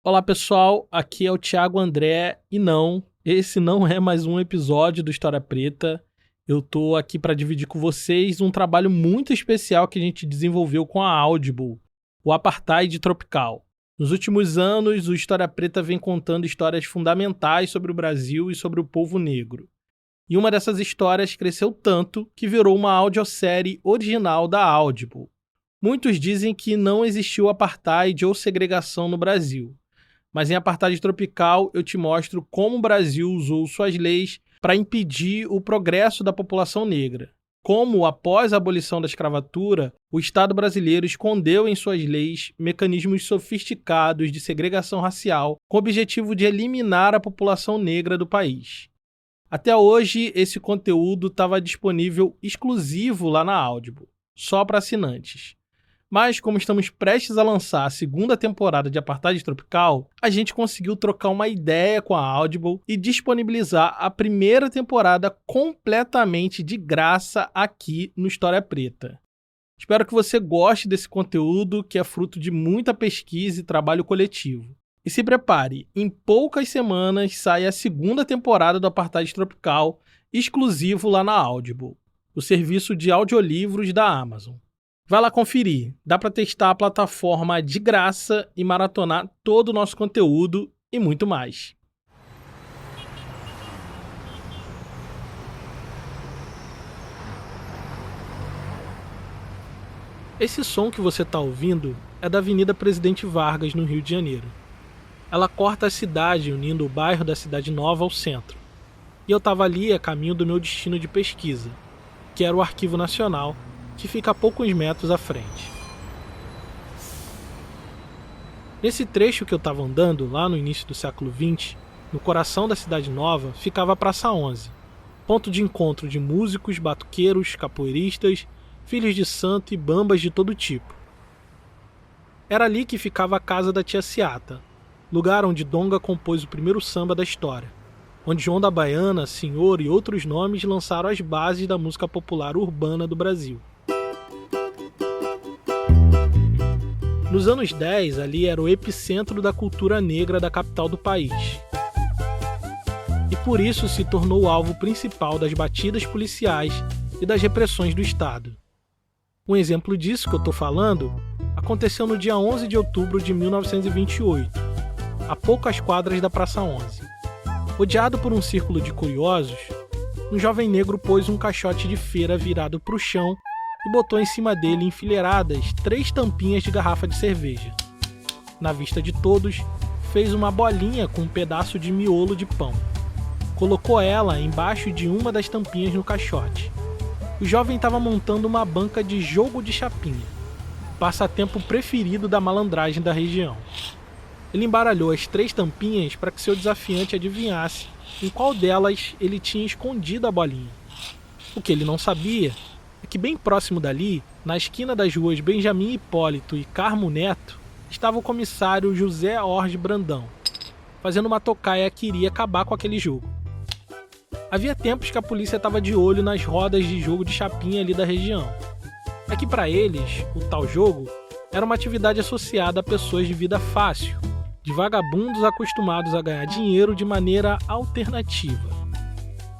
Olá pessoal, aqui é o Thiago André e não, esse não é mais um episódio do História Preta. Eu tô aqui para dividir com vocês um trabalho muito especial que a gente desenvolveu com a Audible, o Apartheid Tropical. Nos últimos anos, o História Preta vem contando histórias fundamentais sobre o Brasil e sobre o povo negro. E uma dessas histórias cresceu tanto que virou uma audiosérie original da Audible. Muitos dizem que não existiu apartheid ou segregação no Brasil. Mas em Apartheid Tropical eu te mostro como o Brasil usou suas leis para impedir o progresso da população negra. Como, após a abolição da escravatura, o Estado brasileiro escondeu em suas leis mecanismos sofisticados de segregação racial com o objetivo de eliminar a população negra do país. Até hoje, esse conteúdo estava disponível exclusivo lá na Audible, só para assinantes. Mas, como estamos prestes a lançar a segunda temporada de Apartheid Tropical, a gente conseguiu trocar uma ideia com a Audible e disponibilizar a primeira temporada completamente de graça aqui no História Preta. Espero que você goste desse conteúdo, que é fruto de muita pesquisa e trabalho coletivo. E se prepare, em poucas semanas sai a segunda temporada do Apartheid Tropical, exclusivo lá na Audible, o serviço de audiolivros da Amazon. Vai lá conferir, dá para testar a plataforma de graça e maratonar todo o nosso conteúdo e muito mais. Esse som que você está ouvindo é da Avenida Presidente Vargas, no Rio de Janeiro. Ela corta a cidade, unindo o bairro da Cidade Nova ao centro. E eu estava ali a caminho do meu destino de pesquisa, que era o Arquivo Nacional, que fica a poucos metros à frente. Nesse trecho que eu estava andando, lá no início do século XX, no coração da Cidade Nova, ficava a Praça 11, ponto de encontro de músicos, batuqueiros, capoeiristas, filhos de santo e bambas de todo tipo. Era ali que ficava a casa da tia Ciata, lugar onde Donga compôs o primeiro samba da história, onde João da Baiana, Senhor e outros nomes lançaram as bases da música popular urbana do Brasil. Nos anos 10, ali era o epicentro da cultura negra da capital do país. E por isso se tornou o alvo principal das batidas policiais e das repressões do Estado. Um exemplo disso que eu estou falando aconteceu no dia 11 de outubro de 1928, a poucas quadras da Praça 11. Odiado por um círculo de curiosos, um jovem negro pôs um caixote de feira virado para o chão e botou em cima dele enfileiradas 3 tampinhas de garrafa de cerveja. Na vista de todos, fez uma bolinha com um pedaço de miolo de pão. Colocou ela embaixo de uma das tampinhas no caixote. O jovem estava montando uma banca de jogo de chapinha, passatempo preferido da malandragem da região. Ele embaralhou as 3 tampinhas para que seu desafiante adivinhasse em qual delas ele tinha escondido a bolinha. O que ele não sabia é que bem próximo dali, na esquina das ruas Benjamin Hipólito e Carmo Neto, estava o comissário José Orge Brandão, fazendo uma tocaia que iria acabar com aquele jogo. Havia tempos que a polícia estava de olho nas rodas de jogo de chapinha ali da região. É que para eles, o tal jogo era uma atividade associada a pessoas de vida fácil, de vagabundos acostumados a ganhar dinheiro de maneira alternativa.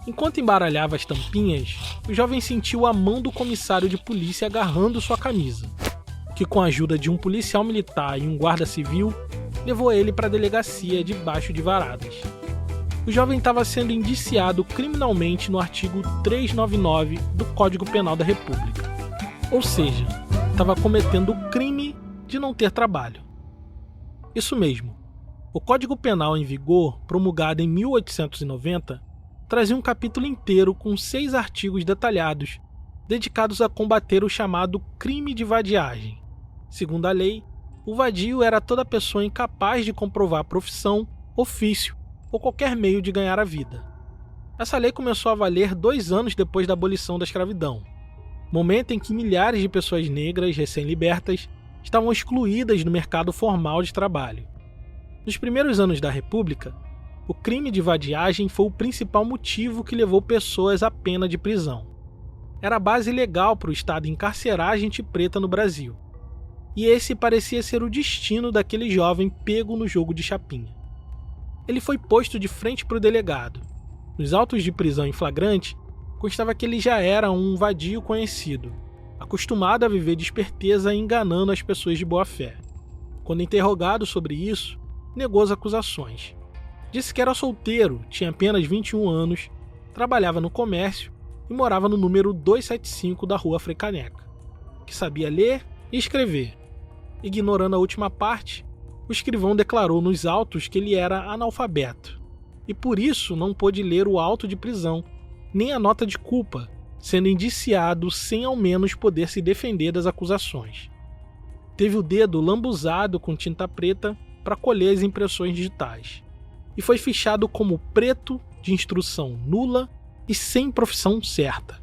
Enquanto embaralhava as tampinhas, o jovem sentiu a mão do comissário de polícia agarrando sua camisa, que com a ajuda de um policial militar e um guarda civil, levou ele para a delegacia debaixo de varadas. O jovem estava sendo indiciado criminalmente no artigo 399 do Código Penal da República. Ou seja, estava cometendo o crime de não ter trabalho. Isso mesmo. O Código Penal em vigor, promulgado em 1890, trazia um capítulo inteiro com 6 artigos detalhados, dedicados a combater o chamado crime de vadiagem. Segundo a lei, o vadio era toda pessoa incapaz de comprovar profissão, ofício ou qualquer meio de ganhar a vida. Essa lei começou a valer 2 anos depois da abolição da escravidão, momento em que milhares de pessoas negras recém-libertas estavam excluídas do mercado formal de trabalho. Nos primeiros anos da República, o crime de vadiagem foi o principal motivo que levou pessoas à pena de prisão. Era a base legal para o Estado encarcerar gente preta no Brasil. e esse parecia ser o destino daquele jovem pego no jogo de chapinha. Ele foi posto de frente para o delegado. Nos autos de prisão em flagrante, constava que ele já era um vadio conhecido, acostumado a viver de esperteza enganando as pessoas de boa fé. Quando interrogado sobre isso, negou as acusações. Disse que era solteiro, tinha apenas 21 anos, trabalhava no comércio e morava no número 275 da Rua Frei Caneca, que sabia ler e escrever. Ignorando a última parte, o escrivão declarou nos autos que ele era analfabeto e por isso não pôde ler o auto de prisão nem a nota de culpa, sendo indiciado sem ao menos poder se defender das acusações. Teve o dedo lambuzado com tinta preta para colher as impressões digitais e foi fichado como preto de instrução nula e sem profissão certa.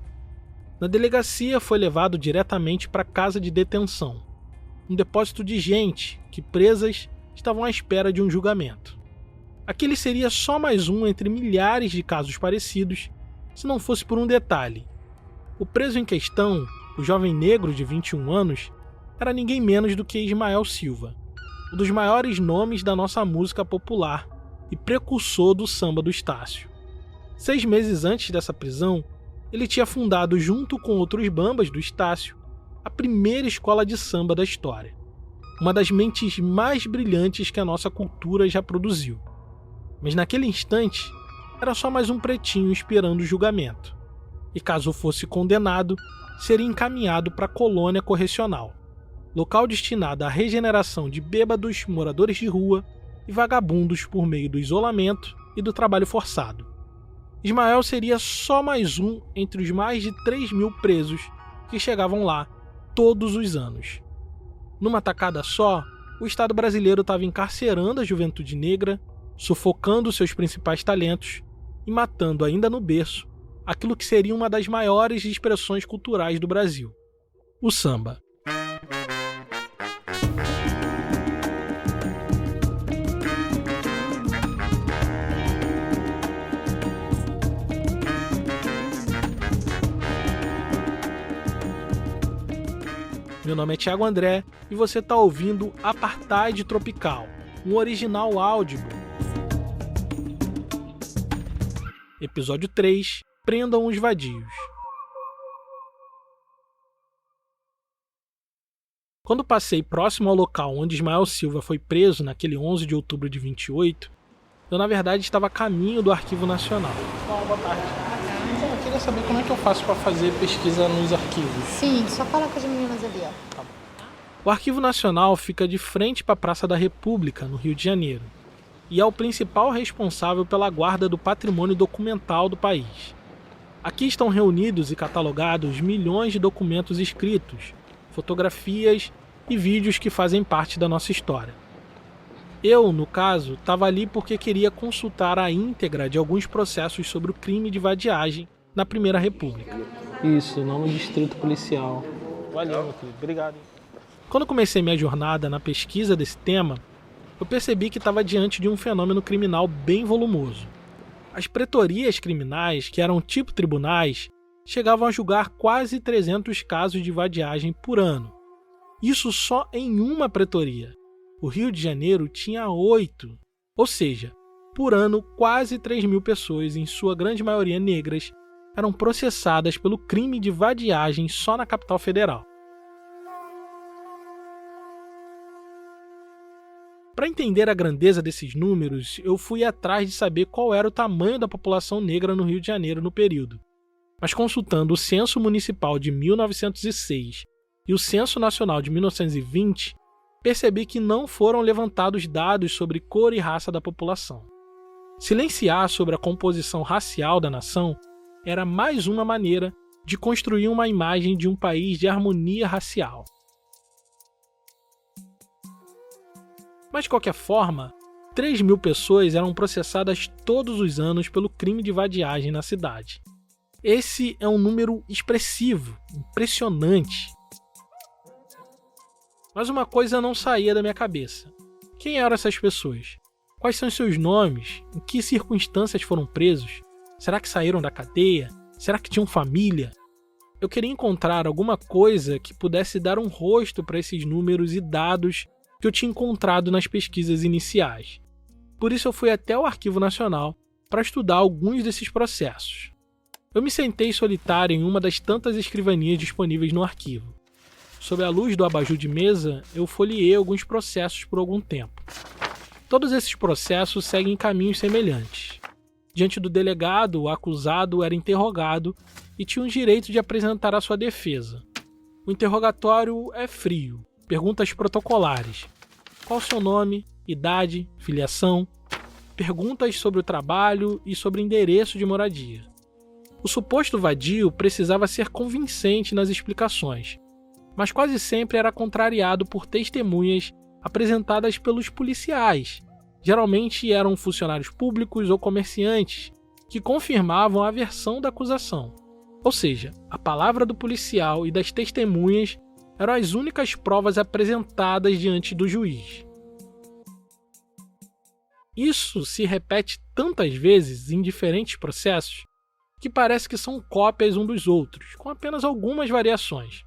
Na delegacia foi levado diretamente para a casa de detenção, um depósito de gente que, presas, estavam à espera de um julgamento. Aquele seria só mais um entre milhares de casos parecidos, se não fosse por um detalhe. O preso em questão, o jovem negro de 21 anos, era ninguém menos do que Ismael Silva, um dos maiores nomes da nossa música popular e precursor do samba do Estácio. 6 meses antes dessa prisão, ele tinha fundado, junto com outros bambas do Estácio, a primeira escola de samba da história. Uma das mentes mais brilhantes que a nossa cultura já produziu. Mas naquele instante, era só mais um pretinho esperando o julgamento. E caso fosse condenado, seria encaminhado para a colônia correcional, local destinado à regeneração de bêbados, moradores de rua e vagabundos por meio do isolamento e do trabalho forçado. Ismael seria só mais um entre os mais de 3.000 presos que chegavam lá todos os anos. Numa tacada só, o Estado brasileiro estava encarcerando a juventude negra, sufocando seus principais talentos e matando ainda no berço aquilo que seria uma das maiores expressões culturais do Brasil, o samba. Meu nome é Thiago André e você está ouvindo Apartheid Tropical, um original Audible. Episódio 3, Prendam os Vadios. Quando passei próximo ao local onde Ismael Silva foi preso naquele 11 de outubro de 28, eu na verdade estava a caminho do Arquivo Nacional. Boa tarde. Então, eu queria saber como é que eu faço para fazer pesquisa nos arquivos. Sim, só fala com as meninas ali, ó. Tá. O Arquivo Nacional fica de frente para a Praça da República, no Rio de Janeiro, e é o principal responsável pela guarda do patrimônio documental do país. Aqui estão reunidos e catalogados milhões de documentos escritos, fotografias e vídeos que fazem parte da nossa história. Eu, no caso, estava ali porque queria consultar a íntegra de alguns processos sobre o crime de vadiagem na Primeira República. Isso, não no distrito policial. Valeu, meu querido. Obrigado. Quando comecei minha jornada na pesquisa desse tema, eu percebi que estava diante de um fenômeno criminal bem volumoso. As pretorias criminais, que eram tipo tribunais, chegavam a julgar quase 300 casos de vadiagem por ano. Isso só em uma pretoria. O Rio de Janeiro tinha 8, ou seja, por ano quase 3.000 pessoas, em sua grande maioria negras, eram processadas pelo crime de vadiagem só na capital federal. Para entender a grandeza desses números, eu fui atrás de saber qual era o tamanho da população negra no Rio de Janeiro no período. Mas consultando o Censo Municipal de 1906 e o Censo Nacional de 1920, percebi que não foram levantados dados sobre cor e raça da população. Silenciar sobre a composição racial da nação era mais uma maneira de construir uma imagem de um país de harmonia racial. Mas, de qualquer forma, 3.000 pessoas eram processadas todos os anos pelo crime de vadiagem na cidade. Esse é um número expressivo, impressionante. Mas uma coisa não saía da minha cabeça. Quem eram essas pessoas? Quais são os seus nomes? Em que circunstâncias foram presos? Será que saíram da cadeia? Será que tinham família? Eu queria encontrar alguma coisa que pudesse dar um rosto para esses números e dados que eu tinha encontrado nas pesquisas iniciais. Por isso eu fui até o Arquivo Nacional para estudar alguns desses processos. Eu me sentei solitário em uma das tantas escrivanias disponíveis no arquivo. Sob a luz do abajur de mesa, eu folheei alguns processos por algum tempo. Todos esses processos seguem caminhos semelhantes. Diante do delegado, o acusado era interrogado e tinha o direito de apresentar a sua defesa. O interrogatório é frio, perguntas protocolares. Qual o seu nome, idade, filiação? Perguntas sobre o trabalho e sobre endereço de moradia. O suposto vadio precisava ser convincente nas explicações, mas quase sempre era contrariado por testemunhas apresentadas pelos policiais. Geralmente eram funcionários públicos ou comerciantes que confirmavam a versão da acusação. Ou seja, a palavra do policial e das testemunhas eram as únicas provas apresentadas diante do juiz. Isso se repete tantas vezes em diferentes processos que parece que são cópias um dos outros, com apenas algumas variações.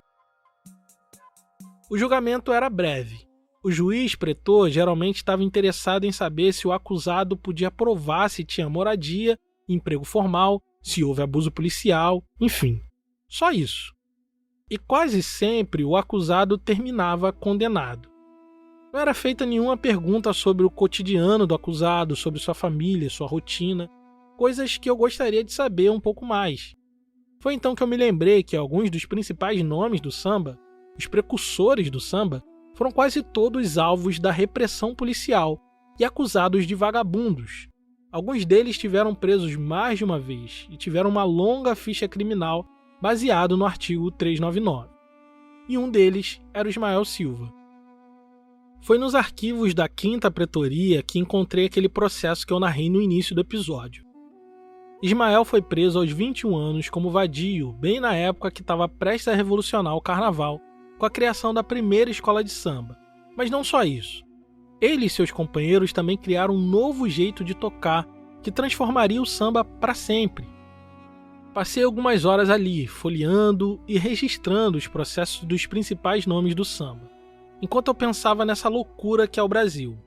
O julgamento era breve. O juiz pretor geralmente estava interessado em saber se o acusado podia provar se tinha moradia, emprego formal, se houve abuso policial, enfim, só isso. E quase sempre o acusado terminava condenado. Não era feita nenhuma pergunta sobre o cotidiano do acusado, sobre sua família, sua rotina, coisas que eu gostaria de saber um pouco mais. Foi então que eu me lembrei que alguns dos principais nomes do samba, os precursores do samba, foram quase todos alvos da repressão policial e acusados de vagabundos. Alguns deles tiveram presos mais de uma vez e tiveram uma longa ficha criminal baseado no artigo 399. E um deles era o Ismael Silva. Foi nos arquivos da 5ª Pretoria que encontrei aquele processo que eu narrei no início do episódio. Ismael foi preso aos 21 anos como vadio, bem na época que estava prestes a revolucionar o carnaval, com a criação da primeira escola de samba. Mas não só isso. Ele e seus companheiros também criaram um novo jeito de tocar que transformaria o samba para sempre. Passei algumas horas ali, folheando e registrando os processos dos principais nomes do samba, enquanto eu pensava nessa loucura que é o Brasil.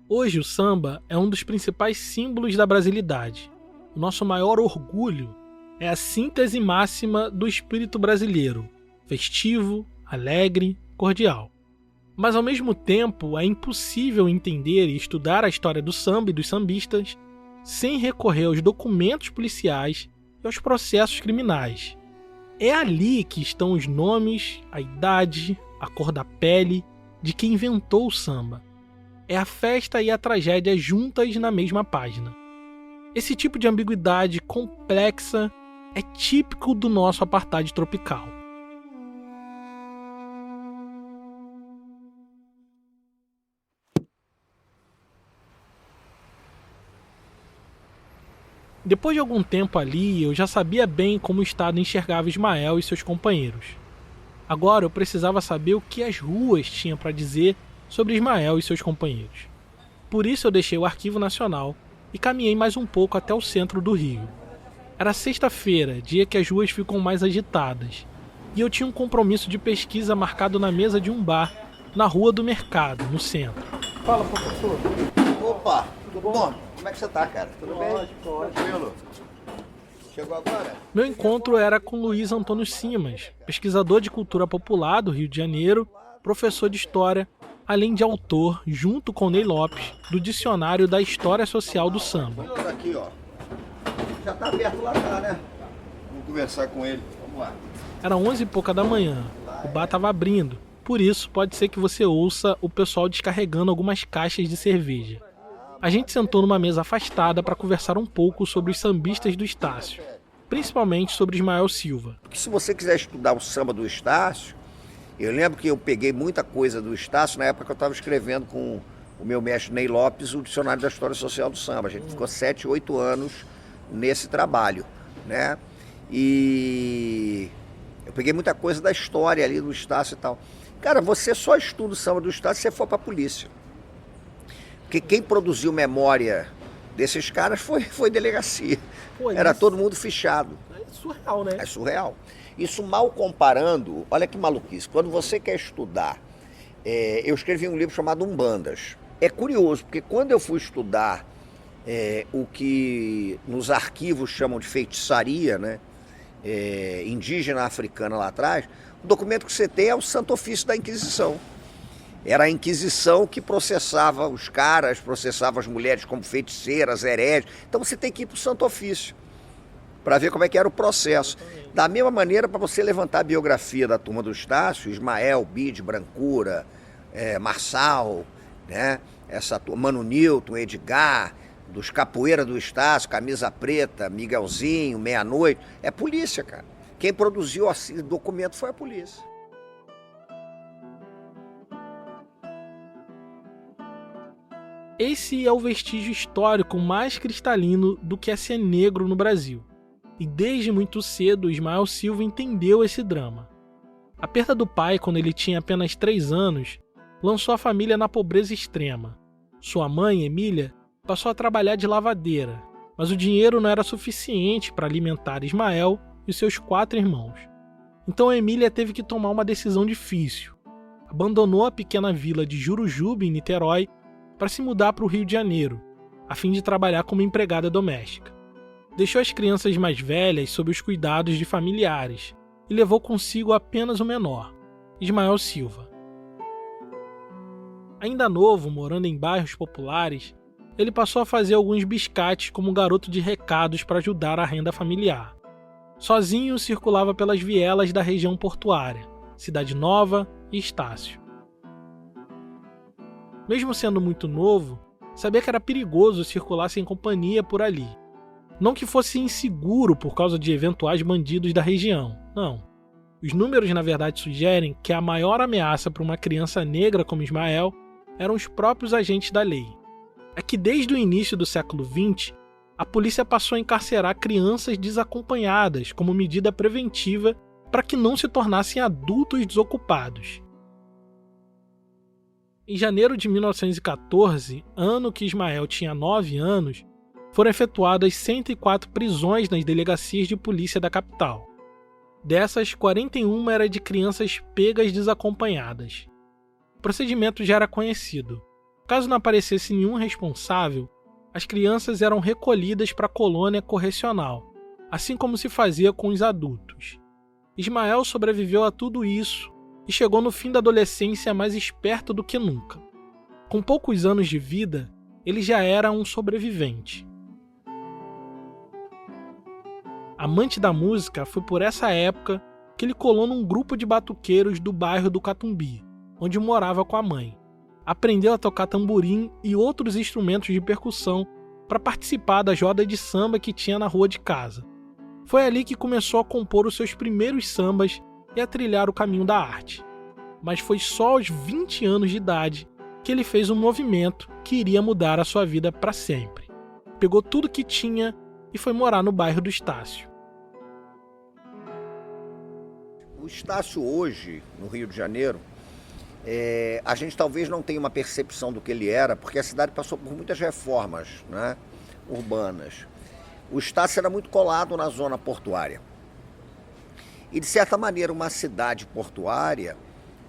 Hoje o samba é um dos principais símbolos da brasilidade. O nosso maior orgulho é a síntese máxima do espírito brasileiro, festivo, alegre, cordial. Mas ao mesmo tempo é impossível entender e estudar a história do samba e dos sambistas sem recorrer aos documentos policiais e aos processos criminais. É ali que estão os nomes, a idade, a cor da pele de quem inventou o samba. É a festa e a tragédia juntas na mesma página. Esse tipo de ambiguidade complexa é típico do nosso apartheid tropical. Depois de algum tempo ali, eu já sabia bem como o Estado enxergava Ismael e seus companheiros. Agora eu precisava saber o que as ruas tinham para dizer sobre Ismael e seus companheiros. Por isso eu deixei o Arquivo Nacional e caminhei mais um pouco até o centro do Rio. Era sexta-feira, dia que as ruas ficam mais agitadas, e eu tinha um compromisso de pesquisa marcado na mesa de um bar, na Rua do Mercado, no centro. Fala, professor. Opa, tudo bom? Como é que você tá, cara? Tudo bem? Tranquilo. Chegou agora? Meu encontro era com Luiz Antônio Simas, pesquisador de cultura popular do Rio de Janeiro, professor de história, além de autor, junto com Ney Lopes, do Dicionário da História Social do Samba. Aqui, ó. Já tá aberto lá, né? Vamos conversar com ele. Vamos lá. Era 11 e pouca da manhã. O bar estava abrindo. Por isso, pode ser que você ouça o pessoal descarregando algumas caixas de cerveja. A gente sentou numa mesa afastada para conversar um pouco sobre os sambistas do Estácio, principalmente sobre Ismael Silva. Porque se você quiser estudar o samba do Estácio, eu lembro que eu peguei muita coisa do Estácio na época que eu estava escrevendo com o meu mestre Ney Lopes o Dicionário da História Social do Samba. A gente ficou 7, 8 anos nesse trabalho, né? E eu peguei muita coisa da história ali do Estácio e tal. Cara, você só estuda o samba do Estácio se você for para a polícia. Porque quem produziu memória desses caras foi delegacia. Era todo mundo fichado. surreal, né? É surreal. Isso mal comparando, olha que maluquice, quando você quer estudar, eu escrevi um livro chamado Umbandas. É curioso, porque quando eu fui estudar o que nos arquivos chamam de feitiçaria, né, indígena africana lá atrás, o documento que você tem é o Santo Ofício da Inquisição. Era a Inquisição que processava os caras, processava as mulheres como feiticeiras, hereges. Então você tem que ir para o Santo Ofício para ver como é que era o processo. Da mesma maneira, para você levantar a biografia da turma do Estácio, Ismael, Bide, Brancura, Marçal, né? Essa turma, Mano Newton, Edgar, dos Capoeira do Estácio, Camisa Preta, Miguelzinho, Meia-Noite, é polícia, cara. Quem produziu esse documento foi a polícia. Esse é o vestígio histórico mais cristalino do que é ser negro no Brasil. E desde muito cedo, Ismael Silva entendeu esse drama. A perda do pai, quando ele tinha apenas 3 anos, lançou a família na pobreza extrema. Sua mãe, Emília, passou a trabalhar de lavadeira, mas o dinheiro não era suficiente para alimentar Ismael e seus 4 irmãos. Então Emília teve que tomar uma decisão difícil. Abandonou a pequena vila de Jurujuba, em Niterói, para se mudar para o Rio de Janeiro, a fim de trabalhar como empregada doméstica. Deixou as crianças mais velhas sob os cuidados de familiares e levou consigo apenas o menor, Ismael Silva. Ainda novo, morando em bairros populares, ele passou a fazer alguns biscates como garoto de recados para ajudar a renda familiar. Sozinho circulava pelas vielas da região portuária, Cidade Nova e Estácio. Mesmo sendo muito novo, sabia que era perigoso circular sem companhia por ali. Não que fosse inseguro por causa de eventuais bandidos da região, não. Os números, na verdade, sugerem que a maior ameaça para uma criança negra como Ismael eram os próprios agentes da lei. É que desde o início do século XX, a polícia passou a encarcerar crianças desacompanhadas como medida preventiva para que não se tornassem adultos desocupados. Em janeiro de 1914, ano que Ismael tinha 9 anos, foram efetuadas 104 prisões nas delegacias de polícia da capital. Dessas, 41 eram de crianças pegas desacompanhadas. O procedimento já era conhecido. Caso não aparecesse nenhum responsável, as crianças eram recolhidas para a colônia correcional, assim como se fazia com os adultos. Ismael sobreviveu a tudo isso e chegou no fim da adolescência mais esperto do que nunca. Com poucos anos de vida, ele já era um sobrevivente. Amante da música, foi por essa época que ele colou num grupo de batuqueiros do bairro do Catumbi, onde morava com a mãe. Aprendeu a tocar tamborim e outros instrumentos de percussão para participar da roda de samba que tinha na rua de casa. Foi ali que começou a compor os seus primeiros sambas e a trilhar o caminho da arte. Mas foi só aos 20 anos de idade que ele fez um movimento que iria mudar a sua vida para sempre. Pegou tudo que tinha e foi morar no bairro do Estácio. O Estácio hoje, no Rio de Janeiro, a gente talvez não tenha uma percepção do que ele era, porque a cidade passou por muitas reformas, né, urbanas. O Estácio era muito colado na zona portuária. E, de certa maneira, uma cidade portuária,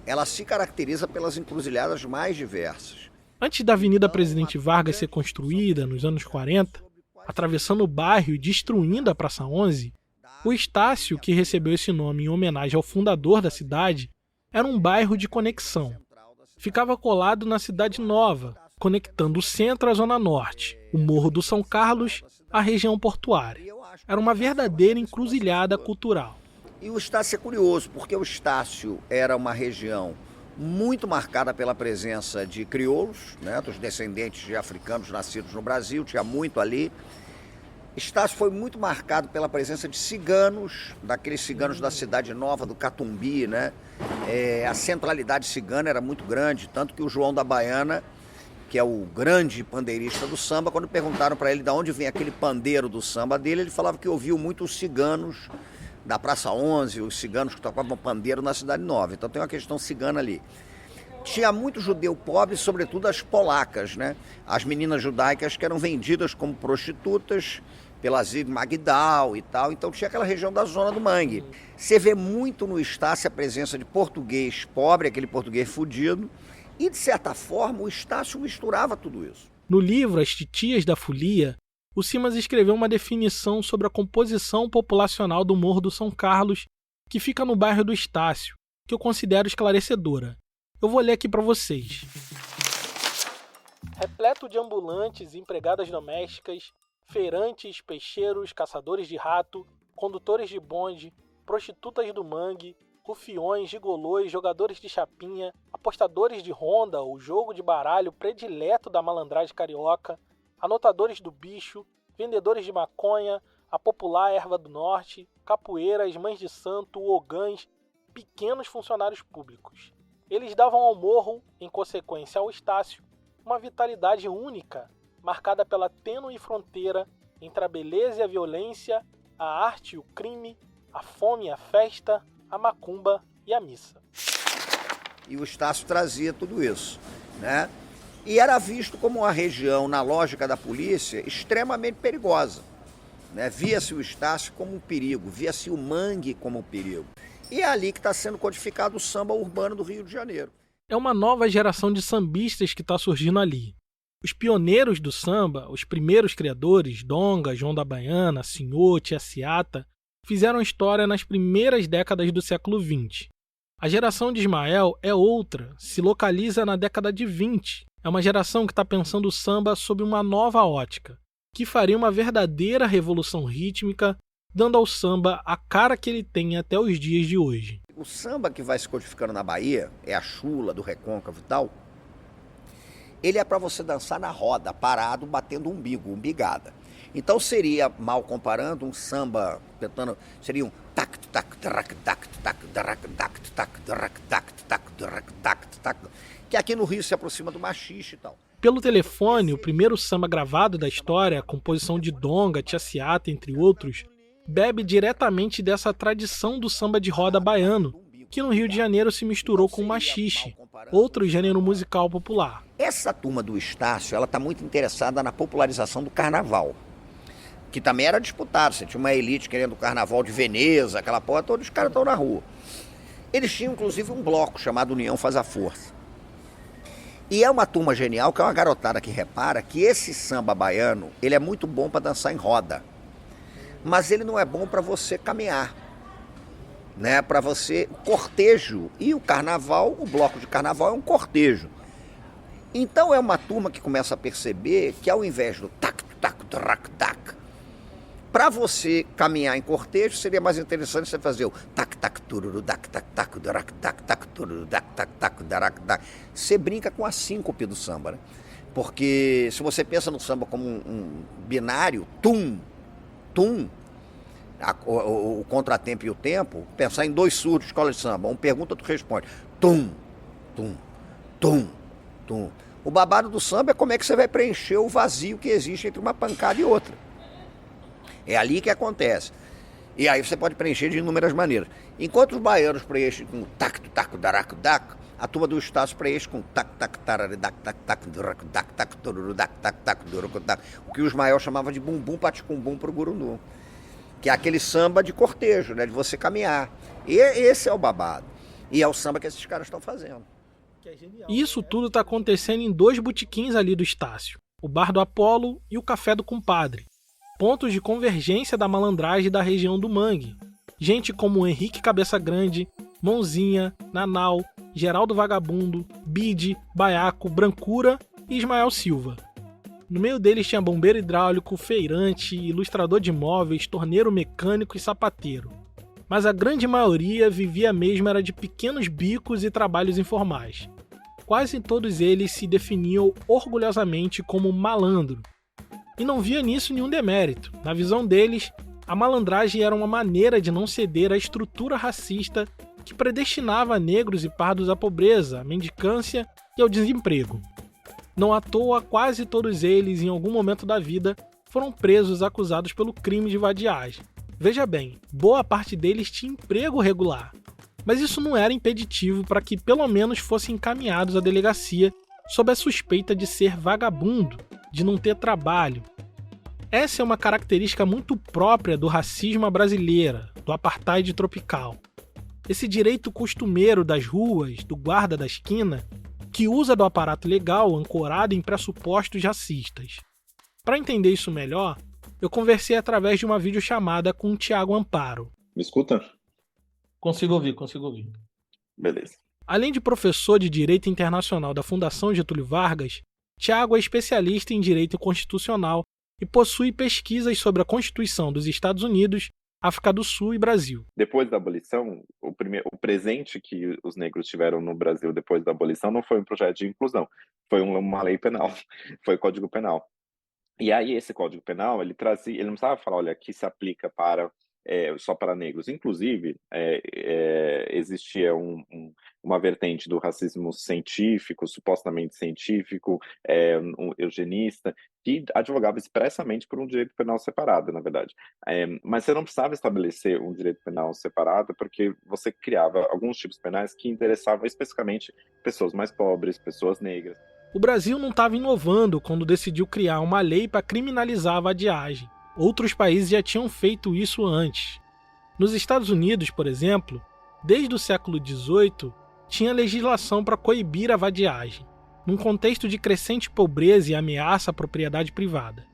ela se caracteriza pelas encruzilhadas mais diversas. Antes da Avenida Presidente Vargas ser construída, nos anos 40, atravessando o bairro e destruindo a Praça 11, o Estácio, que recebeu esse nome em homenagem ao fundador da cidade, era um bairro de conexão. Ficava colado na Cidade Nova, conectando o centro à Zona Norte, o Morro do São Carlos à região portuária. Era uma verdadeira encruzilhada cultural. E o Estácio é curioso, porque o Estácio era uma região muito marcada pela presença de crioulos, né, dos descendentes de africanos nascidos no Brasil, tinha muito ali. Estácio foi muito marcado pela presença de ciganos, daqueles ciganos da Cidade Nova, do Catumbi, né? A centralidade cigana era muito grande, tanto que o João da Baiana, que é o grande pandeirista do samba, quando perguntaram para ele de onde vem aquele pandeiro do samba dele, ele falava que ouviu muito os ciganos da Praça 11, os ciganos que tocavam pandeiro na Cidade Nova. Então tem uma questão cigana ali. Tinha muito judeu pobre, sobretudo as polacas, né? As meninas judaicas que eram vendidas como prostitutas pelas ilhas Magdal e tal, então tinha aquela região da zona do mangue. Você vê muito no Estácio a presença de português pobre, aquele português fudido, e de certa forma o Estácio misturava tudo isso. No livro As Titias da Folia, o Simas escreveu uma definição sobre a composição populacional do Morro do São Carlos, que fica no bairro do Estácio, que eu considero esclarecedora. Eu vou ler aqui para vocês. Repleto de ambulantes e empregadas domésticas, feirantes, peixeiros, caçadores de rato, condutores de bonde, prostitutas do mangue, rufiões, gigolôs, jogadores de chapinha, apostadores de ronda, o jogo de baralho predileto da malandragem carioca, anotadores do bicho, vendedores de maconha, a popular erva do norte, capoeiras, mães de santo, ogãs, pequenos funcionários públicos. Eles davam ao morro, em consequência ao Estácio, uma vitalidade única, marcada pela tênue fronteira entre a beleza e a violência, a arte e o crime, a fome e a festa, a macumba e a missa. E o Estácio trazia tudo isso, né? E era visto como uma região, na lógica da polícia, extremamente perigosa, né? Via-se o Estácio como um perigo, via-se o mangue como um perigo. E é ali que está sendo codificado o samba urbano do Rio de Janeiro. É uma nova geração de sambistas que está surgindo ali. Os pioneiros do samba, os primeiros criadores, Donga, João da Baiana, Senhor, Tia Ciata, fizeram história nas primeiras décadas do século XX. A geração de Ismael é outra, se localiza na década de 20. É uma geração que está pensando o samba sob uma nova ótica, que faria uma verdadeira revolução rítmica, dando ao samba a cara que ele tem até os dias de hoje. O samba que vai se codificando na Bahia, é a chula do recôncavo e tal, ele é para você dançar na roda, parado, batendo umbigo, umbigada. Então seria, mal comparando, um samba, seria um tac tac tac tac tac tac tac tac tac tac tac tac, que aqui no Rio se aproxima do machixe e tal. Pelo telefone, o primeiro samba gravado da história, a composição de Donga, Tia Ciata, entre outros, bebe diretamente dessa tradição do samba de roda baiano, que no Rio de Janeiro se misturou com o machixe, outro gênero musical popular. Essa turma do Estácio, ela está muito interessada na popularização do carnaval, que também era disputado. Você tinha uma elite querendo o carnaval de Veneza, aquela porra, todos os caras estão na rua. Eles tinham inclusive um bloco chamado União Faz a Força. E é uma turma genial, que é uma garotada que repara que esse samba baiano, ele é muito bom para dançar em roda, mas ele não é bom para você caminhar, né? Para você, cortejo. E o carnaval, o bloco de carnaval é um cortejo. Então é uma turma que começa a perceber que ao invés do tac tac tac tac, para você caminhar em cortejo seria mais interessante você fazer o tac tac tururu tac tac tac tac tac tac tururu tac tac tac tac tac. Você brinca com a síncope do samba, né? Porque se você pensa no samba como um binário, tum tum, o contratempo e o tempo, pensar em dois surdos de escola de samba, um pergunta, tu responde, tum tum tum tum. O babado do samba é como é que você vai preencher o vazio que existe entre uma pancada e outra. É ali que acontece. E aí você pode preencher de inúmeras maneiras. Enquanto os baianos preenchem com tac tac darac dac, a turma do Estácio preenche com tac tac tararidac tac tac durac dac tac tururudac tac tac durac dac, o que o Ismael chamava de bumbum paticumbum pro gurundu, que é aquele samba de cortejo, né, de você caminhar. E esse é o babado. E é o samba que esses caras estão fazendo. Isso tudo está acontecendo em dois botequins ali do Estácio, o Bar do Apolo e o Café do Compadre, pontos de convergência da malandragem da região do Mangue. Gente como Henrique Cabeça Grande, Mãozinha, Nanau, Geraldo Vagabundo, Bide, Baiaco, Brancura e Ismael Silva. No meio deles tinha bombeiro hidráulico, feirante, ilustrador de móveis, torneiro mecânico e sapateiro. Mas a grande maioria vivia mesmo era de pequenos bicos e trabalhos informais. Quase todos eles se definiam orgulhosamente como malandro. E não via nisso nenhum demérito. Na visão deles, a malandragem era uma maneira de não ceder à estrutura racista que predestinava negros e pardos à pobreza, à mendicância e ao desemprego. Não à toa, quase todos eles, em algum momento da vida, foram presos acusados pelo crime de vadiagem. Veja bem, boa parte deles tinha emprego regular, mas isso não era impeditivo para que pelo menos fossem encaminhados à delegacia sob a suspeita de ser vagabundo, de não ter trabalho. Essa é uma característica muito própria do racismo à brasileira, do apartheid tropical. Esse direito costumeiro das ruas, do guarda da esquina, que usa do aparato legal ancorado em pressupostos racistas. Para entender isso melhor, eu conversei através de uma videochamada com o Thiago Amparo. Me escuta? Consigo ouvir. Beleza. Além de professor de Direito Internacional da Fundação Getúlio Vargas, Thiago é especialista em Direito Constitucional e possui pesquisas sobre a Constituição dos Estados Unidos, África do Sul e Brasil. Depois da abolição, o presente que os negros tiveram no Brasil depois da abolição não foi um projeto de inclusão, foi uma lei penal, foi o Código Penal. E aí esse Código Penal, ele não precisava falar, olha, aqui se aplica só para negros. Inclusive, existia uma vertente do racismo científico, supostamente científico, um eugenista, que advogava expressamente por um direito penal separado, na verdade. Mas você não precisava estabelecer um direito penal separado, porque você criava alguns tipos penais que interessavam especificamente pessoas mais pobres, pessoas negras. O Brasil não estava inovando quando decidiu criar uma lei para criminalizar a vadiagem. Outros países já tinham feito isso antes. Nos Estados Unidos, por exemplo, desde o século XVIII, tinha legislação para coibir a vadiagem, num contexto de crescente pobreza e ameaça à propriedade privada.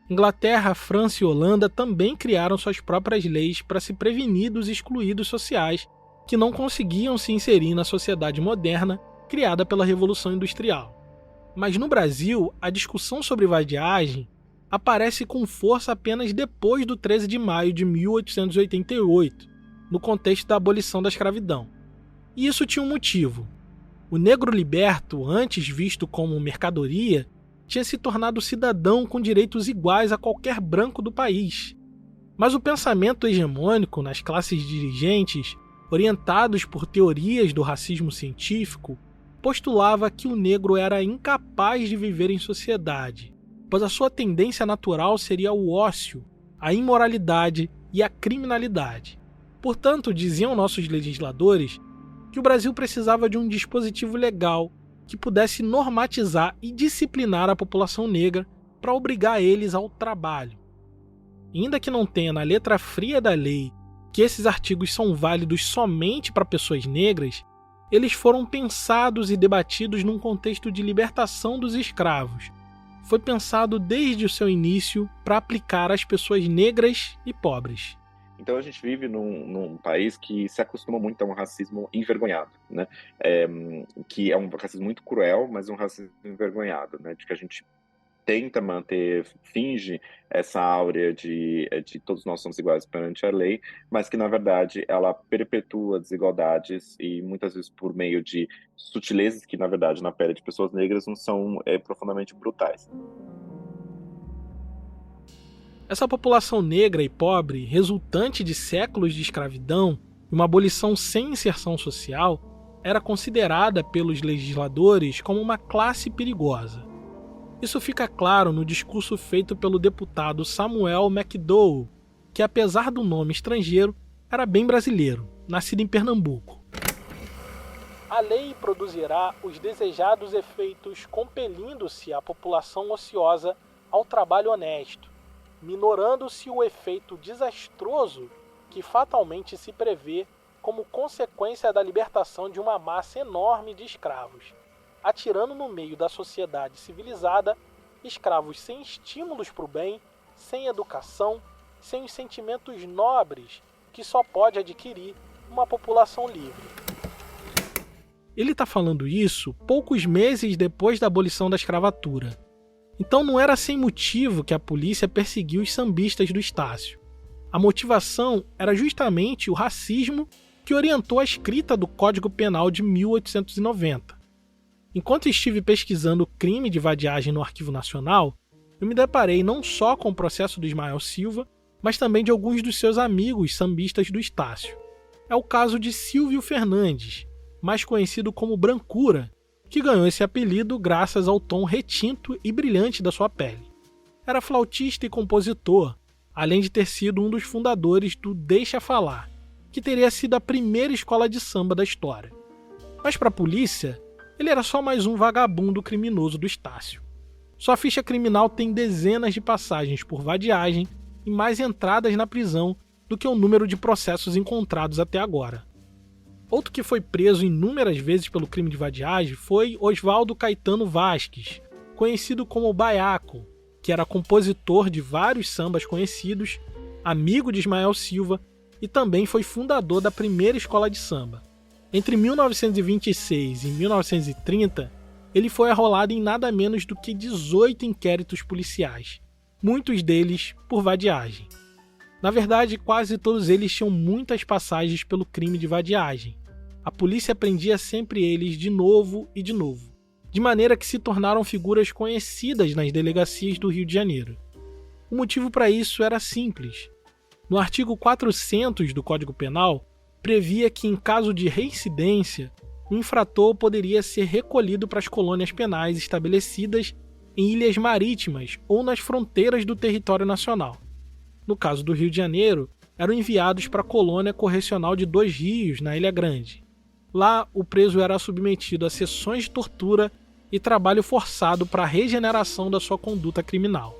Inglaterra, França e Holanda também criaram suas próprias leis para se prevenir dos excluídos sociais que não conseguiam se inserir na sociedade moderna criada pela Revolução Industrial. Mas no Brasil, a discussão sobre vadiagem aparece com força apenas depois do 13 de maio de 1888, no contexto da abolição da escravidão. E isso tinha um motivo. O negro liberto, antes visto como mercadoria, tinha se tornado cidadão com direitos iguais a qualquer branco do país. Mas o pensamento hegemônico nas classes dirigentes, orientados por teorias do racismo científico, postulava que o negro era incapaz de viver em sociedade, pois a sua tendência natural seria o ócio, a imoralidade e a criminalidade. Portanto, diziam nossos legisladores que o Brasil precisava de um dispositivo legal que pudesse normatizar e disciplinar a população negra para obrigar eles ao trabalho. Ainda que não tenha na letra fria da lei que esses artigos são válidos somente para pessoas negras, eles foram pensados e debatidos num contexto de libertação dos escravos. Foi pensado desde o seu início para aplicar às pessoas negras e pobres. Então a gente vive num país que se acostuma muito a um racismo envergonhado, né? Que é um racismo muito cruel, mas um racismo envergonhado, né? De que a gente tenta finge essa áurea de todos nós somos iguais perante a lei, mas que na verdade ela perpetua desigualdades e muitas vezes por meio de sutilezas que na verdade na pele de pessoas negras não são profundamente brutais. Essa população negra e pobre, resultante de séculos de escravidão e uma abolição sem inserção social, era considerada pelos legisladores como uma classe perigosa. Isso fica claro no discurso feito pelo deputado Samuel McDowell, que apesar do nome estrangeiro, era bem brasileiro, nascido em Pernambuco. A lei produzirá os desejados efeitos compelindo-se a população ociosa ao trabalho honesto, minorando-se o efeito desastroso que fatalmente se prevê como consequência da libertação de uma massa enorme de escravos, atirando no meio da sociedade civilizada escravos sem estímulos para o bem, sem educação, sem os sentimentos nobres que só pode adquirir uma população livre. Ele está falando isso poucos meses depois da abolição da escravatura. Então não era sem motivo que a polícia perseguiu os sambistas do Estácio. A motivação era justamente o racismo que orientou a escrita do Código Penal de 1890. Enquanto estive pesquisando o crime de vadiagem no Arquivo Nacional, eu me deparei não só com o processo do Ismael Silva, mas também de alguns dos seus amigos sambistas do Estácio. É o caso de Silvio Fernandes, mais conhecido como Brancura, que ganhou esse apelido graças ao tom retinto e brilhante da sua pele. Era flautista e compositor, além de ter sido um dos fundadores do Deixa Falar, que teria sido a primeira escola de samba da história. Mas para a polícia, ele era só mais um vagabundo criminoso do Estácio. Sua ficha criminal tem dezenas de passagens por vadiagem e mais entradas na prisão do que o número de processos encontrados até agora. Outro que foi preso inúmeras vezes pelo crime de vadiagem foi Oswaldo Caetano Vasques, conhecido como Baiaco, que era compositor de vários sambas conhecidos, amigo de Ismael Silva e também foi fundador da primeira escola de samba. Entre 1926 e 1930, ele foi arrolado em nada menos do que 18 inquéritos policiais, muitos deles por vadiagem. Na verdade, quase todos eles tinham muitas passagens pelo crime de vadiagem. A polícia prendia sempre eles de novo e de novo, de maneira que se tornaram figuras conhecidas nas delegacias do Rio de Janeiro. O motivo para isso era simples. No artigo 400 do Código Penal, previa que em caso de reincidência, o infrator poderia ser recolhido para as colônias penais estabelecidas em ilhas marítimas ou nas fronteiras do território nacional. No caso do Rio de Janeiro, eram enviados para a colônia correcional de Dois Rios, na Ilha Grande. Lá, o preso era submetido a sessões de tortura e trabalho forçado para a regeneração da sua conduta criminal.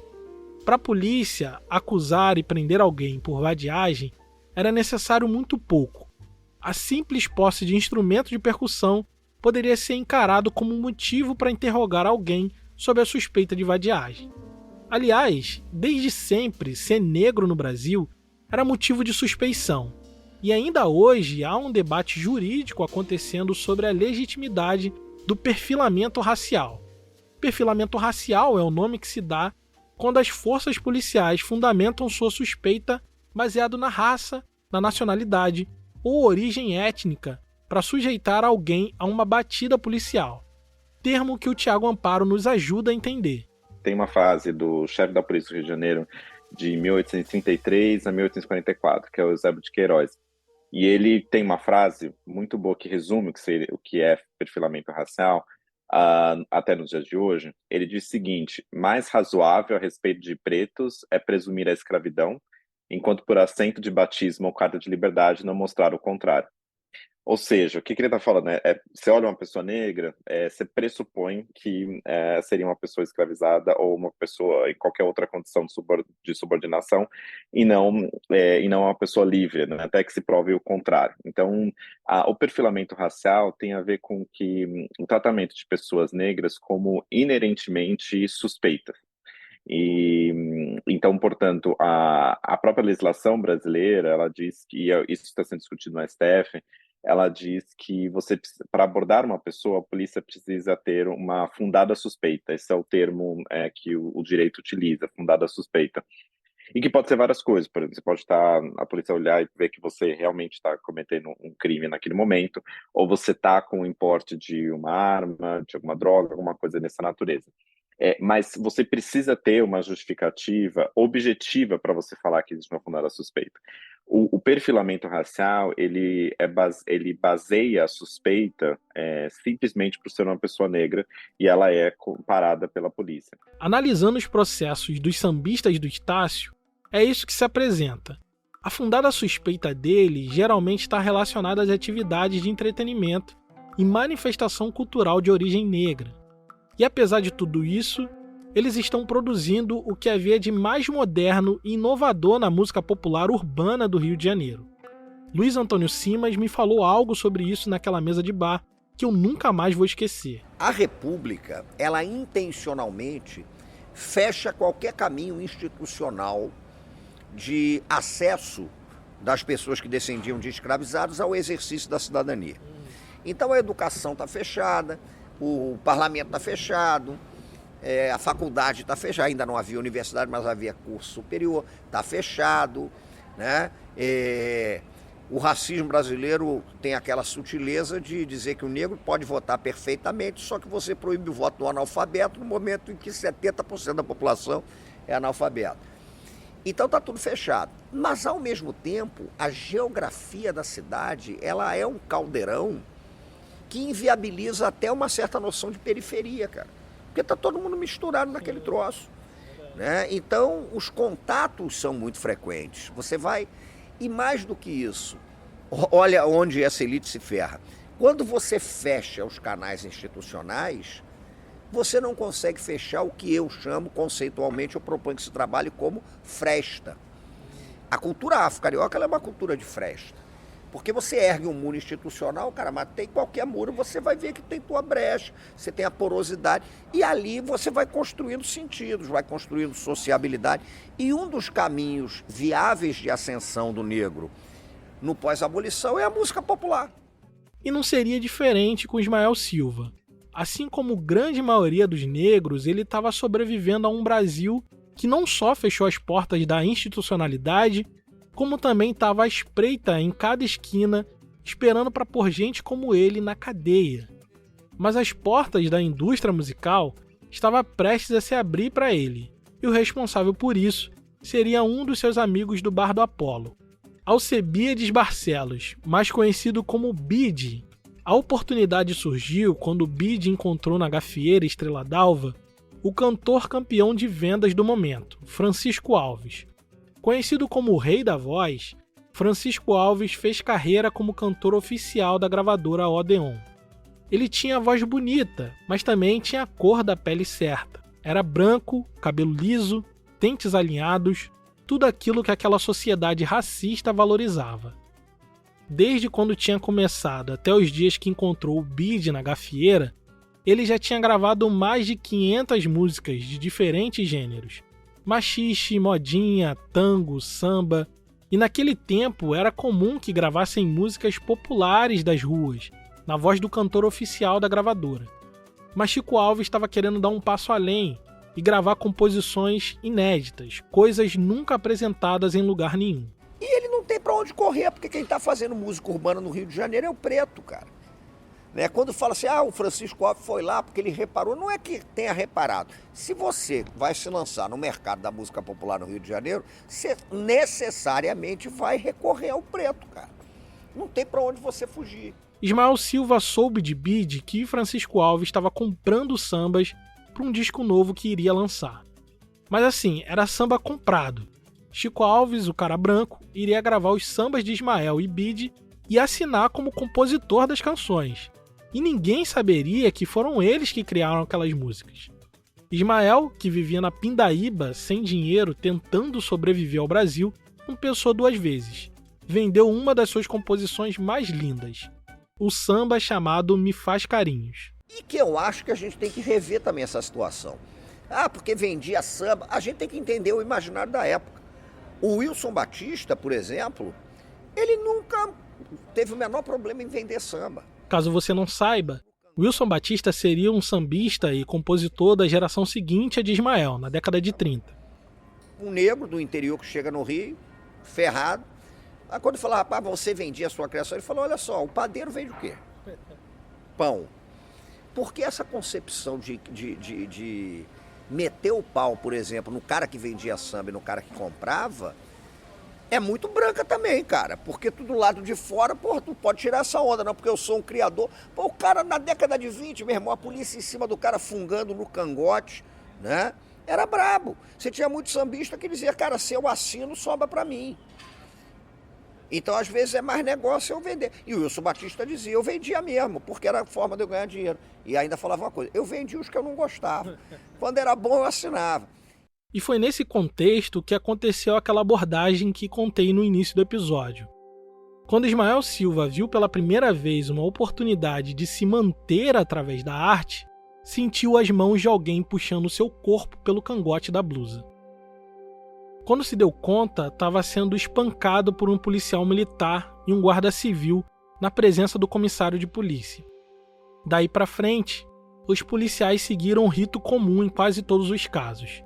Para a polícia acusar e prender alguém por vadiagem, era necessário muito pouco. A simples posse de instrumento de percussão poderia ser encarado como um motivo para interrogar alguém sob a suspeita de vadiagem. Aliás, desde sempre, ser negro no Brasil era motivo de suspeição. E ainda hoje há um debate jurídico acontecendo sobre a legitimidade do perfilamento racial. Perfilamento racial é o nome que se dá quando as forças policiais fundamentam sua suspeita baseado na raça, na nacionalidade ou origem étnica para sujeitar alguém a uma batida policial. Termo que o Tiago Amparo nos ajuda a entender. Tem uma frase do chefe da Polícia do Rio de Janeiro de 1833 a 1844, que é o Eusébio de Queiroz. E ele tem uma frase muito boa que resume o que é perfilamento racial, até nos dias de hoje. Ele diz o seguinte: mais razoável a respeito de pretos é presumir a escravidão, enquanto por assento de batismo ou carta de liberdade não mostrar o contrário. Ou seja, o que ele está falando você olha uma pessoa negra, você pressupõe que seria uma pessoa escravizada ou uma pessoa em qualquer outra condição de subordinação e não uma pessoa livre, né, até que se prove o contrário. Então, o perfilamento racial tem a ver com que o tratamento de pessoas negras como inerentemente suspeitas. E então, portanto, a própria legislação brasileira, ela diz que isso está sendo discutido no STF. Ela diz que para abordar uma pessoa, a polícia precisa ter uma fundada suspeita. Esse é o termo que o direito utiliza, fundada suspeita. E que pode ser várias coisas. Por exemplo, você pode a polícia olhar e ver que você realmente está cometendo um crime naquele momento, ou você está com o importe de uma arma, de alguma droga, alguma coisa dessa natureza. Mas você precisa ter uma justificativa objetiva para você falar que existe uma fundada suspeita. O perfilamento racial, ele baseia a suspeita simplesmente por ser uma pessoa negra e ela é parada pela polícia. Analisando os processos dos sambistas do Estácio, é isso que se apresenta. A fundada suspeita dele geralmente está relacionada às atividades de entretenimento e manifestação cultural de origem negra. E apesar de tudo isso, eles estão produzindo o que havia de mais moderno e inovador na música popular urbana do Rio de Janeiro. Luiz Antônio Simas me falou algo sobre isso naquela mesa de bar que eu nunca mais vou esquecer. A República, ela intencionalmente fecha qualquer caminho institucional de acesso das pessoas que descendiam de escravizados ao exercício da cidadania. Então a educação está fechada, o parlamento está fechado, a faculdade está fechada, ainda não havia universidade, mas havia curso superior, está fechado, né? O racismo brasileiro tem aquela sutileza de dizer que o negro pode votar perfeitamente, só que você proíbe o voto do analfabeto no momento em que 70% da população é analfabeto. Então está tudo fechado. Mas, ao mesmo tempo, a geografia da cidade, ela é um caldeirão que inviabiliza até uma certa noção de periferia, cara. Porque está todo mundo misturado naquele troço, né? Então, os contatos são muito frequentes. Você vai... E mais do que isso, olha onde essa elite se ferra. Quando você fecha os canais institucionais, você não consegue fechar o que eu chamo, conceitualmente, eu proponho que se trabalhe como fresta. A cultura afro-carioca ela é uma cultura de fresta. Porque você ergue um muro institucional, cara, mas tem qualquer muro, você vai ver que tem tua brecha, você tem a porosidade, e ali você vai construindo sentidos, vai construindo sociabilidade. E um dos caminhos viáveis de ascensão do negro no pós-abolição é a música popular. E não seria diferente com Ismael Silva. Assim como grande maioria dos negros, ele estava sobrevivendo a um Brasil que não só fechou as portas da institucionalidade, como também estava à espreita em cada esquina, esperando para pôr gente como ele na cadeia. Mas as portas da indústria musical estavam prestes a se abrir para ele, e o responsável por isso seria um dos seus amigos do Bar do Apolo, Alcebiades Barcelos, mais conhecido como Bide. A oportunidade surgiu quando Bide encontrou na gafieira Estrela d'Alva o cantor campeão de vendas do momento, Francisco Alves. Conhecido como o Rei da Voz, Francisco Alves fez carreira como cantor oficial da gravadora Odeon. Ele tinha a voz bonita, mas também tinha a cor da pele certa. Era branco, cabelo liso, dentes alinhados, tudo aquilo que aquela sociedade racista valorizava. Desde quando tinha começado até os dias que encontrou o Bide na gafieira, ele já tinha gravado mais de 500 músicas de diferentes gêneros. Machixe, modinha, tango, samba, e naquele tempo era comum que gravassem músicas populares das ruas, na voz do cantor oficial da gravadora. Mas Chico Alves estava querendo dar um passo além e gravar composições inéditas, coisas nunca apresentadas em lugar nenhum. E ele não tem para onde correr, porque quem está fazendo música urbana no Rio de Janeiro é o preto, cara. Né? Quando fala assim, o Francisco Alves foi lá porque ele reparou, não é que tenha reparado. Se você vai se lançar no mercado da música popular no Rio de Janeiro, você necessariamente vai recorrer ao preto, cara. Não tem para onde você fugir. Ismael Silva soube de Bide que Francisco Alves estava comprando sambas para um disco novo que iria lançar. Mas assim, era samba comprado. Chico Alves, o cara branco, iria gravar os sambas de Ismael e Bide e assinar como compositor das canções. E ninguém saberia que foram eles que criaram aquelas músicas. Ismael, que vivia na Pindaíba, sem dinheiro, tentando sobreviver ao Brasil, não pensou duas vezes. Vendeu uma das suas composições mais lindas, o samba chamado Me Faz Carinhos. E que eu acho que a gente tem que rever também essa situação. Porque vendia samba, a gente tem que entender o imaginário da época. O Wilson Batista, por exemplo, ele nunca teve o menor problema em vender samba. Caso você não saiba, Wilson Batista seria um sambista e compositor da geração seguinte a de Ismael, na década de 30. Um negro do interior que chega no Rio, ferrado. Aí quando falava, rapaz, você vendia a sua criação, ele falou, olha só, o padeiro vende o quê? Pão. Porque essa concepção de meter o pau, por exemplo, no cara que vendia samba e no cara que comprava, é muito branca também, cara. Porque tu do lado de fora, porra, tu pode tirar essa onda, não, porque eu sou um criador. Pô, o cara na década de 20, meu irmão, a polícia em cima do cara fungando no cangote, né? Era brabo. Você tinha muito sambista que dizia, cara, se eu assino, sobra pra mim. Então, às vezes, é mais negócio eu vender. E o Wilson Batista dizia, eu vendia mesmo, porque era a forma de eu ganhar dinheiro. E ainda falava uma coisa, eu vendia os que eu não gostava. Quando era bom, eu assinava. E foi nesse contexto que aconteceu aquela abordagem que contei no início do episódio. Quando Ismael Silva viu pela primeira vez uma oportunidade de se manter através da arte, sentiu as mãos de alguém puxando seu corpo pelo cangote da blusa. Quando se deu conta, estava sendo espancado por um policial militar e um guarda civil na presença do comissário de polícia. Daí para frente, os policiais seguiram um rito comum em quase todos os casos.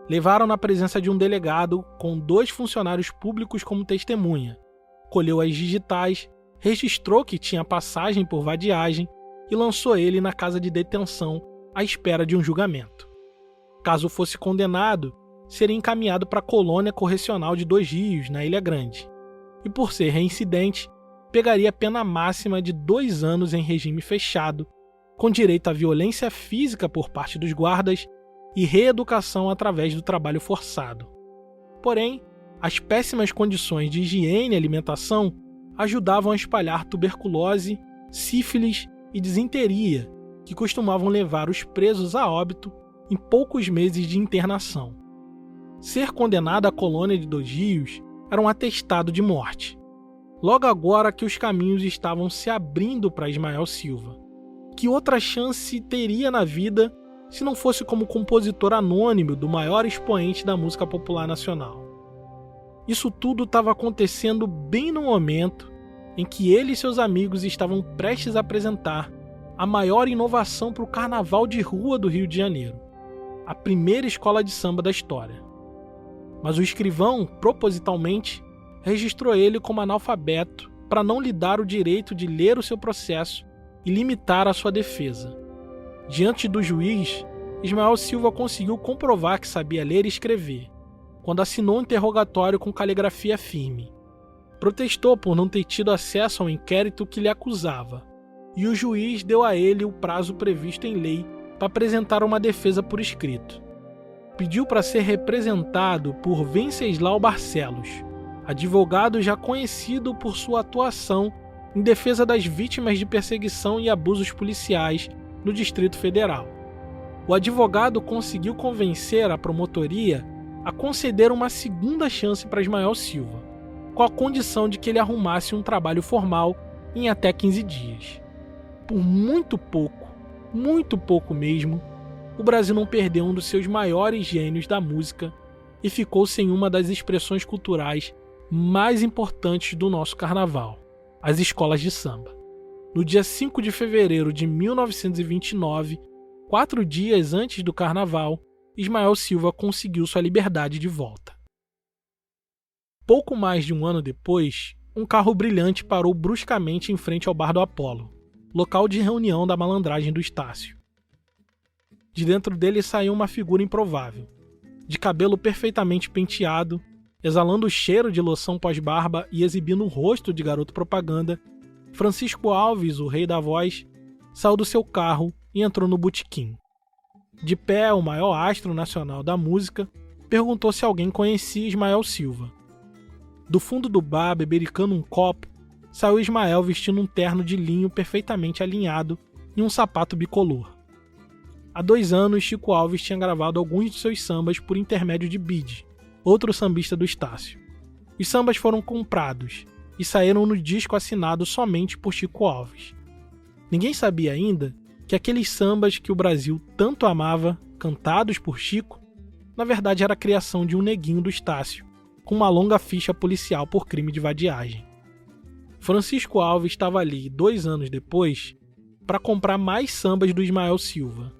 Levaram na presença de um delegado com 2 funcionários públicos como testemunha, colheu as digitais, registrou que tinha passagem por vadiagem e lançou ele na casa de detenção à espera de um julgamento. Caso fosse condenado, seria encaminhado para a colônia correcional de 2 Rios, na Ilha Grande. E por ser reincidente, pegaria pena máxima de 2 anos em regime fechado, com direito à violência física por parte dos guardas e reeducação através do trabalho forçado. Porém, as péssimas condições de higiene e alimentação ajudavam a espalhar tuberculose, sífilis e disenteria, que costumavam levar os presos a óbito em poucos meses de internação. Ser condenado à colônia de 2 Rios era um atestado de morte. Logo agora que os caminhos estavam se abrindo para Ismael Silva. Que outra chance teria na vida se não fosse como compositor anônimo do maior expoente da música popular nacional? Isso tudo estava acontecendo bem no momento em que ele e seus amigos estavam prestes a apresentar a maior inovação para o carnaval de rua do Rio de Janeiro, a primeira escola de samba da história. Mas o escrivão, propositalmente, registrou ele como analfabeto para não lhe dar o direito de ler o seu processo e limitar a sua defesa. Diante do juiz, Ismael Silva conseguiu comprovar que sabia ler e escrever, quando assinou um interrogatório com caligrafia firme. Protestou por não ter tido acesso ao inquérito que lhe acusava, e o juiz deu a ele o prazo previsto em lei para apresentar uma defesa por escrito. Pediu para ser representado por Venceslau Barcelos, advogado já conhecido por sua atuação em defesa das vítimas de perseguição e abusos policiais no Distrito Federal. O advogado conseguiu convencer a promotoria a conceder uma segunda chance para Ismael Silva, com a condição de que ele arrumasse um trabalho formal em até 15 dias. Por muito pouco mesmo, o Brasil não perdeu um dos seus maiores gênios da música e ficou sem uma das expressões culturais mais importantes do nosso carnaval, as escolas de samba. No dia 5 de fevereiro de 1929, 4 dias antes do carnaval, Ismael Silva conseguiu sua liberdade de volta. Pouco mais de um ano depois, um carro brilhante parou bruscamente em frente ao Bar do Apolo, local de reunião da malandragem do Estácio. De dentro dele saiu uma figura improvável, de cabelo perfeitamente penteado, exalando o cheiro de loção pós-barba e exibindo um rosto de garoto propaganda. Francisco Alves, o rei da voz, saiu do seu carro e entrou no botequim. De pé, o maior astro nacional da música perguntou se alguém conhecia Ismael Silva. Do fundo do bar, bebericando um copo, saiu Ismael vestindo um terno de linho perfeitamente alinhado e um sapato bicolor. Há 2 anos, Chico Alves tinha gravado alguns de seus sambas por intermédio de Bide, outro sambista do Estácio. Os sambas foram comprados e saíram no disco assinado somente por Chico Alves. Ninguém sabia ainda que aqueles sambas que o Brasil tanto amava, cantados por Chico, na verdade era a criação de um neguinho do Estácio, com uma longa ficha policial por crime de vadiagem. Francisco Alves estava ali 2 anos depois para comprar mais sambas do Ismael Silva.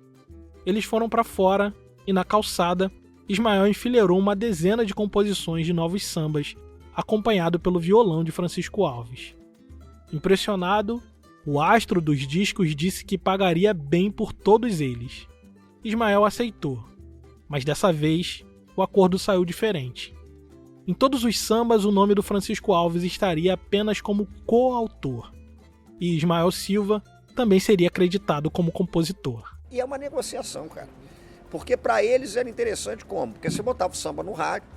Eles foram para fora e na calçada, Ismael enfileirou uma dezena de composições de novos sambas, acompanhado pelo violão de Francisco Alves. Impressionado, o astro dos discos disse que pagaria bem por todos eles. Ismael aceitou, mas dessa vez o acordo saiu diferente. Em todos os sambas, o nome do Francisco Alves estaria apenas como coautor, e Ismael Silva também seria acreditado como compositor. E é uma negociação, cara. Porque para eles era interessante como? Porque você botava o samba no rádio,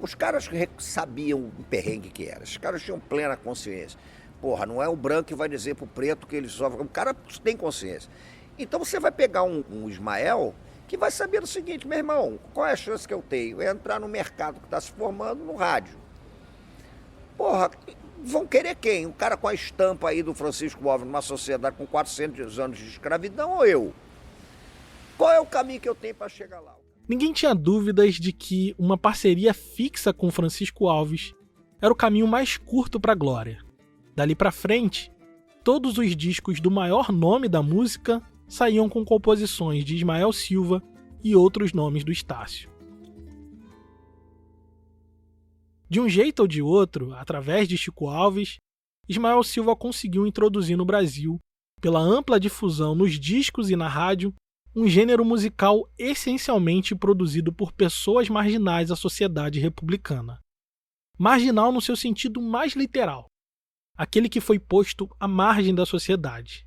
os caras sabiam o perrengue que era, os caras tinham plena consciência. Porra, não é o branco que vai dizer pro preto que ele sofre, o cara tem consciência. Então você vai pegar um Ismael que vai saber o seguinte: meu irmão, qual é a chance que eu tenho? É entrar no mercado que está se formando no rádio. Porra, vão querer quem? Um cara com a estampa aí do Francisco Alves numa sociedade com 400 anos de escravidão ou eu? Qual é o caminho que eu tenho para chegar lá? Ninguém tinha dúvidas de que uma parceria fixa com Francisco Alves era o caminho mais curto para a glória. Dali para frente, todos os discos do maior nome da música saíam com composições de Ismael Silva e outros nomes do Estácio. De um jeito ou de outro, através de Chico Alves, Ismael Silva conseguiu introduzir no Brasil, pela ampla difusão nos discos e na rádio, um gênero musical essencialmente produzido por pessoas marginais da sociedade republicana. Marginal no seu sentido mais literal, aquele que foi posto à margem da sociedade.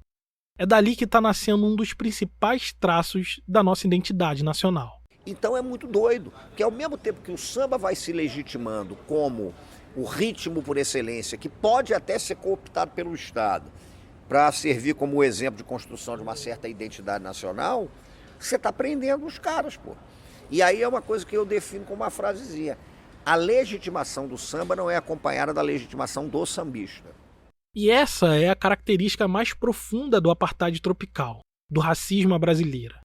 É dali que está nascendo um dos principais traços da nossa identidade nacional. Então é muito doido, que ao mesmo tempo que o samba vai se legitimando como o ritmo por excelência, que pode até ser cooptado pelo Estado, para servir como exemplo de construção de uma certa identidade nacional, você está prendendo os caras, pô. E aí é uma coisa que eu defino como uma frasezinha. A legitimação do samba não é acompanhada da legitimação do sambista. E essa é a característica mais profunda do apartheid tropical, do racismo à brasileira.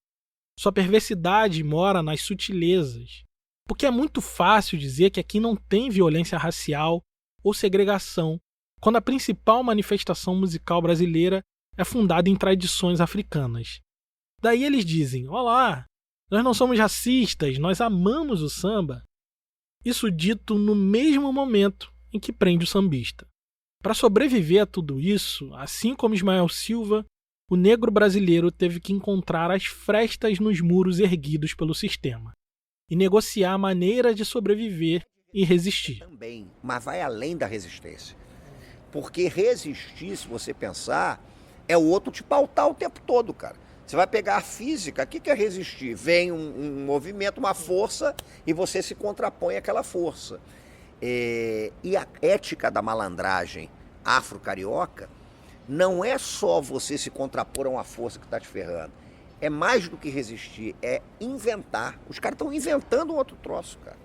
Sua perversidade mora nas sutilezas, porque é muito fácil dizer que aqui não tem violência racial ou segregação, quando a principal manifestação musical brasileira é fundada em tradições africanas. Daí eles dizem: olá, nós não somos racistas, nós amamos o samba. Isso dito no mesmo momento em que prende o sambista. Para sobreviver a tudo isso, assim como Ismael Silva, o negro brasileiro teve que encontrar as frestas nos muros erguidos pelo sistema e negociar a maneira de sobreviver e resistir. Também, mas vai além da resistência. Porque resistir, se você pensar, é o outro te pautar o tempo todo, cara. Você vai pegar a física, o que é resistir? Vem um movimento, uma força, e você se contrapõe àquela força. E a ética da malandragem afro-carioca não é só você se contrapor a uma força que está te ferrando. É mais do que resistir, é inventar. Os caras estão inventando um outro troço, cara.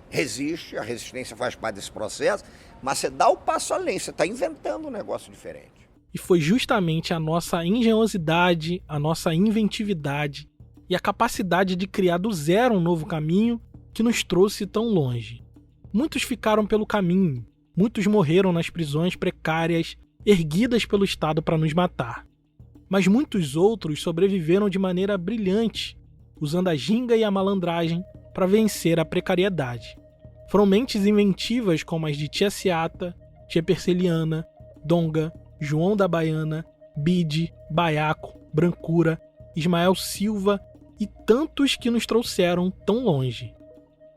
Resiste, a resistência faz parte desse processo, mas você dá o passo além, você está inventando um negócio diferente. E foi justamente a nossa engenhosidade, a nossa inventividade e a capacidade de criar do zero um novo caminho que nos trouxe tão longe. Muitos ficaram pelo caminho, muitos morreram nas prisões precárias erguidas pelo Estado para nos matar. Mas muitos outros sobreviveram de maneira brilhante, usando a ginga e a malandragem para vencer a precariedade. Foram mentes inventivas como as de Tia Seata, Tia Perseliana, Donga, João da Baiana, Bide, Baiaco, Brancura, Ismael Silva e tantos que nos trouxeram tão longe.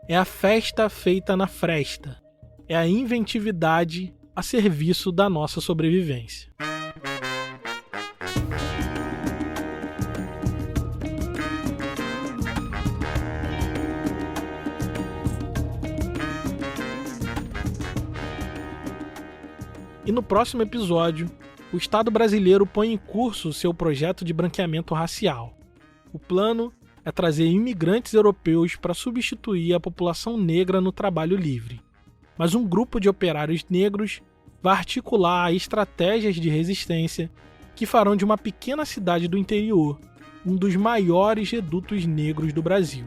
É a festa feita na fresta. É a inventividade a serviço da nossa sobrevivência. E no próximo episódio, o Estado brasileiro põe em curso seu projeto de branqueamento racial. O plano é trazer imigrantes europeus para substituir a população negra no trabalho livre. Mas um grupo de operários negros vai articular estratégias de resistência que farão de uma pequena cidade do interior um dos maiores redutos negros do Brasil.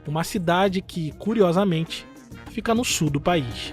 Uma cidade que, curiosamente, fica no sul do país.